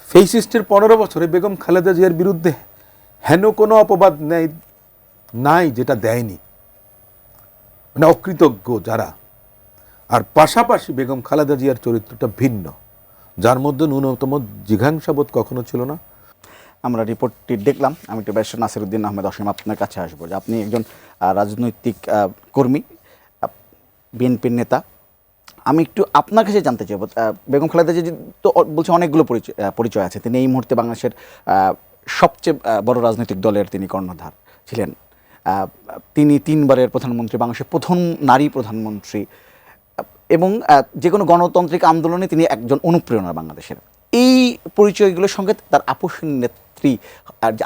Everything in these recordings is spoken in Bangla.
ফেসিস্টের 15 বছরে বেগম খালেদা জিয়ার বিরুদ্ধে হেন কোনো অপবাদ নাই যেটা দেয়নি, মানে অকৃতজ্ঞ যারা। আর পাশাপাশি বেগম খালেদা জিয়ার চরিত্রটা ভিন্ন, যার মধ্যে ন্যূনতম জিঘাংসাবোধ কখনো ছিল না। আমরা রিপোর্টটি দেখলাম। আমি একটু ব্যারিস্টার নাসিরউদ্দিন আহমেদ অসীম আপনার কাছে আসবো যে আপনি একজন রাজনৈতিক কর্মী, বিএনপির নেতা। আমি একটু আপনার কাছে জানতে চাইব, বেগম খালেদা জিয়া তো বলছে অনেকগুলো পরিচয় আছে। তিনি এই মুহূর্তে বাংলাদেশের সবচেয়ে বড় রাজনৈতিক দলের তিনি কর্ণধার ছিলেন। তিনি 3 বারের প্রধানমন্ত্রী, বাংলাদেশের প্রথম নারী প্রধানমন্ত্রী, এবং যে কোনো গণতান্ত্রিক আন্দোলনে তিনি একজন অনুপ্রেরণা বাংলাদেশের। এই পরিচয়গুলোর সঙ্গে তার আপসহীন নেত্রী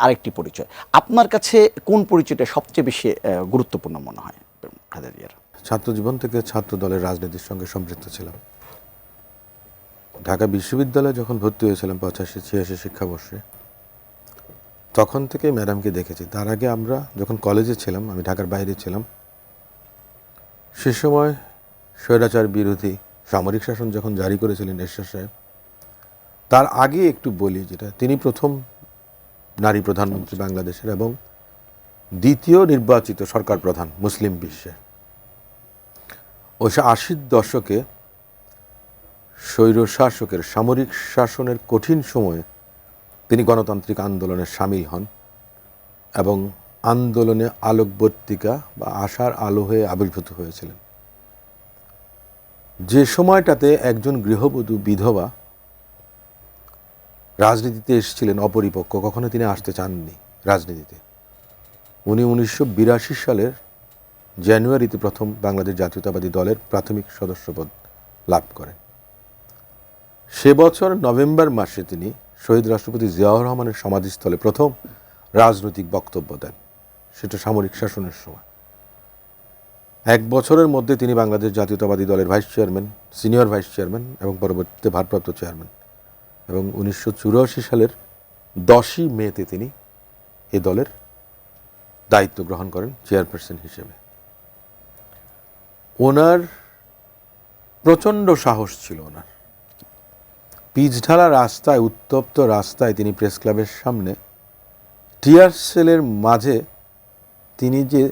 আরেকটি পরিচয়। আপনার কাছে কোন পরিচয়টা সবচেয়ে বেশি গুরুত্বপূর্ণ মনে হয় খালেদা জিয়ার? ছাত্র জীবন থেকে ছাত্র দলের রাজনীতির সঙ্গে সম্পৃক্ত ছিলাম। ঢাকা বিশ্ববিদ্যালয়ে যখন ভর্তি হয়েছিলাম 85-86 শিক্ষাবর্ষে, তখন থেকে ম্যাডামকে দেখেছি। তার আগে আমরা যখন কলেজে ছিলাম, আমি ঢাকার বাইরে ছিলাম, সে সময় স্বৈরাচার বিরোধী সামরিক শাসন যখন জারি করেছিলেন এরশাদ সাহেব, তার আগে একটু বলি, যেটা তিনি প্রথম নারী প্রধানমন্ত্রী বাংলাদেশের এবং দ্বিতীয় নির্বাচিত সরকার প্রধান মুসলিম বিশ্বের। 1980-র দশকে স্বৈরশাসকের সামরিক শাসনের কঠিন সময়ে তিনি গণতান্ত্রিক আন্দোলনে সামিল হন এবং আন্দোলনে আলোকবর্তিকা বা আশার আলো হয়ে আবির্ভূত হয়েছিলেন। যে সময়টাতে একজন গৃহবধূ বিধবা রাজনীতিতে এসেছিলেন অপরিপক্ক, কখনো তিনি আসতে চাননি রাজনীতিতে। উনি 1982 সালের জানুয়ারিতে প্রথম বাংলাদেশ জাতীয়তাবাদী দলের প্রাথমিক সদস্যপদ লাভ করেন। সে বছর নভেম্বর মাসে তিনি শহীদ রাষ্ট্রপতি জিয়াউর রহমানের সমাধিস্থলে প্রথম রাজনৈতিক বক্তব্য দেন, সেটা সামরিক শাসনের সময়। 1 বছরের মধ্যে তিনি বাংলাদেশ জাতীয়তাবাদী দলের vice chairman, senior vice chairman এবং পরবর্তীতে ভারপ্রাপ্ত চেয়ারম্যান। এবং 1984 সালের 10ই মেতে তিনি এ দলের দায়িত্ব গ্রহণ করেন চেয়ারপারসন হিসেবে। ওনার প্রচণ্ড সাহস ছিল। ওনার পিচঢালা রাস্তায়, উত্তপ্ত রাস্তায় তিনি প্রেস ক্লাবের সামনে টিয়ার সেলের মাঝে তিনি যে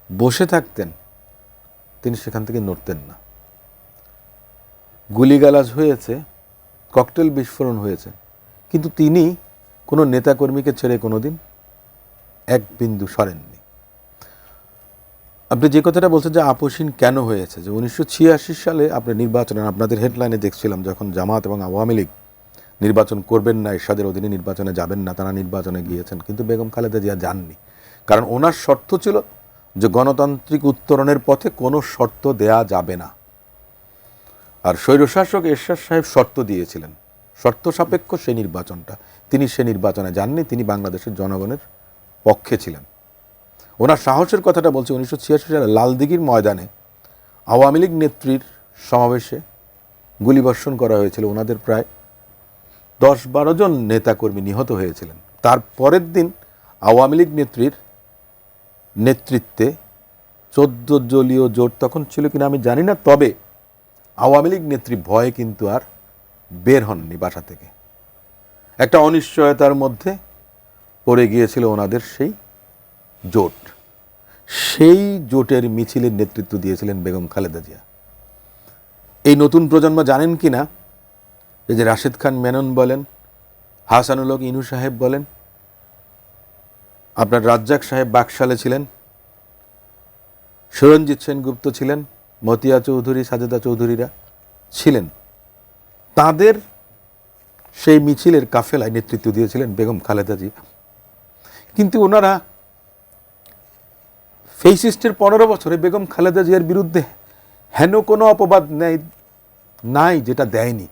বসে থাকতেন, তিনি সেখান থেকে নড়তেন না। গুলিগালাজ হয়েছে, ককটেল বিস্ফোরণ হয়েছে, কিন্তু তিনি কোনো নেতাকর্মীকে ছেড়ে কোনোদিন এক বিন্দু সরেননি। আপনি যে কথাটা বলছেন যে আপোষহীন কেন হয়েছে, যে 1986 সালে আপনি নির্বাচনে, আপনাদের হেডলাইনে দেখছিলাম যখন জামাত এবং আওয়ামী লীগ নির্বাচন করবেন না, এরশাদের অধীনে নির্বাচনে যাবেন না, তারা নির্বাচনে গিয়েছেন, কিন্তু বেগম খালেদা জিয়া যাননি। কারণ ওনার শর্ত ছিল যে গণতান্ত্রিক উত্তরণের পথে কোনো শর্ত দেয়া যাবে না। আর স্বৈরশাসক এরশাদ সাহেব শর্ত দিয়েছিলেন, শর্ত সাপেক্ষ সেই নির্বাচনটা, তিনি সে নির্বাচনে যাননি। তিনি বাংলাদেশের জনগণের পক্ষে ছিলেন। ওনার সাহসের কথাটা বলছে 1986 সালে লালদিঘির ময়দানে আওয়ামী লীগ নেত্রীর সমাবেশে গুলিবর্ষণ করা হয়েছিল। ওনাদের প্রায় 10-12 জন নেতাকর্মী নিহত হয়েছিলেন। তার পরের দিন আওয়ামী লীগ নেত্রীর নেতৃত্বে 14 দলীয় জোট তখন ছিল কিনা আমি জানি না, তবে আওয়ামী লীগ নেত্রী ভয়ে কিন্তু আর বের হননি বাসা থেকে। একটা অনিশ্চয়তার মধ্যে পড়ে গিয়েছিল ওনাদের সেই জোট। সেই জোটের মিছিলের নেতৃত্ব দিয়েছিলেন বেগম খালেদা জিয়া। এই নতুন প্রজন্ম জানেন কি না, এই যে রাশেদ খান মেনন বলেন, হাসানুল হক ইনু সাহেব বলেন, আপনার রাজ্জাক সাহেব বাকশালে ছিলেন, সুরঞ্জিত সেনগুপ্ত ছিলেন, মতিয়া চৌধুরী, সাজেদা চৌধুরীরা ছিলেন, তাদের সেই মিছিলের কাফেলায় নেতৃত্ব দিয়েছিলেন বেগম খালেদা জিয়া। কিন্তু ওনারা ফেসিস্টের 15 বছরে বেগম খালেদা জিয়ার বিরুদ্ধে হেন কোনো অপবাদ নাই যেটা দেয়নি,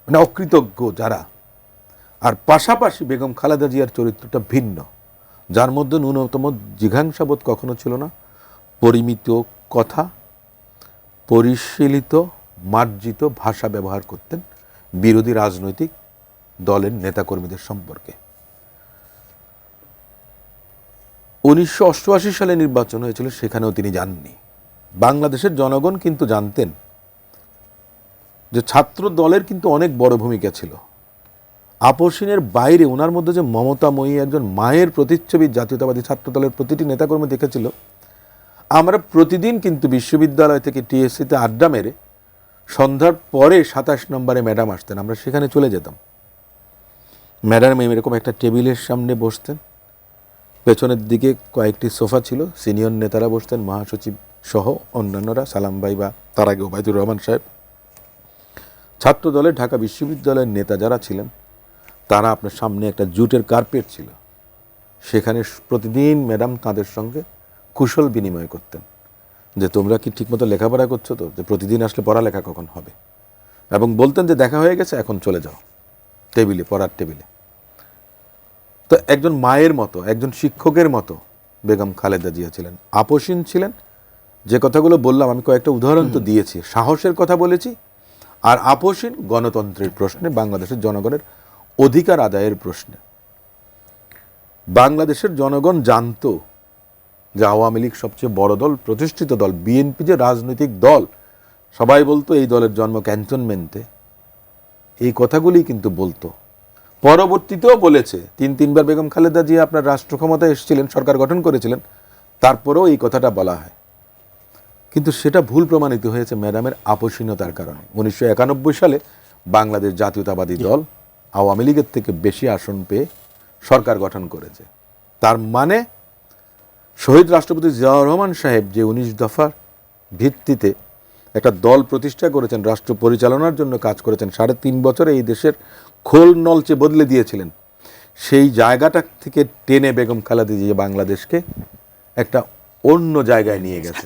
মানে অকৃতজ্ঞ যারা। আর পাশাপাশি বেগম খালেদা জিয়ার চরিত্রটা ভিন্ন, যার মধ্যে ন্যূনতম জিঘাংসাবোধ কখনো ছিল না। পরিমিত কথা, পরিশীলিত মার্জিত ভাষা ব্যবহার করতেন বিরোধী রাজনৈতিক দলের নেতাকর্মীদের সম্পর্কে। 1988 সালে নির্বাচন হয়েছিল, সেখানেও তিনি যাননি। বাংলাদেশের জনগণ কিন্তু জানতেন যে ছাত্র দলের কিন্তু অনেক বড় ভূমিকা ছিল আপসীনের বাইরে ওনার মধ্যে যে মমতাময়ী একজন মায়ের প্রতিচ্ছবি জাতীয়তাবাদী ছাত্রদলের প্রতিটি নেতাকর্মী দেখেছিল। আমরা প্রতিদিন কিন্তু বিশ্ববিদ্যালয় থেকে টিএসসিতে আড্ডা মেরে সন্ধ্যার পরে 27 নম্বরে ম্যাডাম আসতেন, আমরা সেখানে চলে যেতাম। ম্যাডাম এরকম একটা টেবিলের সামনে বসতেন, পেছনের দিকে কয়েকটি সোফা ছিল, সিনিয়র নেতারা বসতেন, মহাসচিব সহ অন্যান্যরা, সালাম ভাই বা তার আগে ওবায়দুর রহমান সাহেব। ছাত্র দলের ঢাকা বিশ্ববিদ্যালয়ের নেতা যারা ছিলেন তারা আপনার সামনে একটা জুটের কার্পেট ছিল, সেখানে প্রতিদিন ম্যাডাম তাদের সঙ্গে কুশল বিনিময় করতেন যে তোমরা কি ঠিকমতো লেখাপড়া করছো তো, যে প্রতিদিন আসলে পড়ালেখা কখন হবে, এবং বলতেন যে দেখা হয়ে গেছে এখন চলে যাও টেবিলে, পড়ার টেবিলে। তো একজন মায়ের মতো, একজন শিক্ষকের মতো বেগম খালেদা জিয়া ছিলেন, আপসীন ছিলেন। যে কথাগুলো বললাম আমি কয়েকটা উদাহরণ তো দিয়েছি, সাহসের কথা বলেছি, আর আপসীন গণতন্ত্রের প্রশ্নে, বাংলাদেশের জনগণের অধিকার আদায়ের প্রশ্নে। বাংলাদেশের জনগণ জানতো যে আওয়ামী লীগ সবচেয়ে বড় দল, প্রতিষ্ঠিত দল, বিএনপি যে রাজনৈতিক দল, সবাই বলতো এই দলের জন্ম ক্যান্টনমেন্টে, এই কথাগুলি কিন্তু বলতো। পরবর্তীতেও বলেছে, তিনবার বেগম খালেদা জিয়া আপনার রাষ্ট্র ক্ষমতায় এসেছিলেন, সরকার গঠন করেছিলেন, তারপরেও এই কথাটা বলা হয়। কিন্তু সেটা ভুল প্রমাণিত হয়েছে ম্যাডামের আপসীনতার কারণে। 1991 সালে বাংলাদেশ জাতীয়তাবাদী দল আওয়ামী লীগের থেকে বেশি আসন পেয়ে সরকার গঠন করেছে। তার মানে শহীদ রাষ্ট্রপতি জিয়াউর রহমান সাহেব যে 19 দফার ভিত্তিতে একটা দল প্রতিষ্ঠা করেছেন, রাষ্ট্র পরিচালনার জন্য কাজ করেছেন, 3.5 বছরে এই দেশের খোল নলচে বদলে দিয়েছিলেন, সেই জায়গাটা থেকে টেনে বেগম খালেদা জিয়া বাংলাদেশকে একটা অন্য জায়গায় নিয়ে গেছে।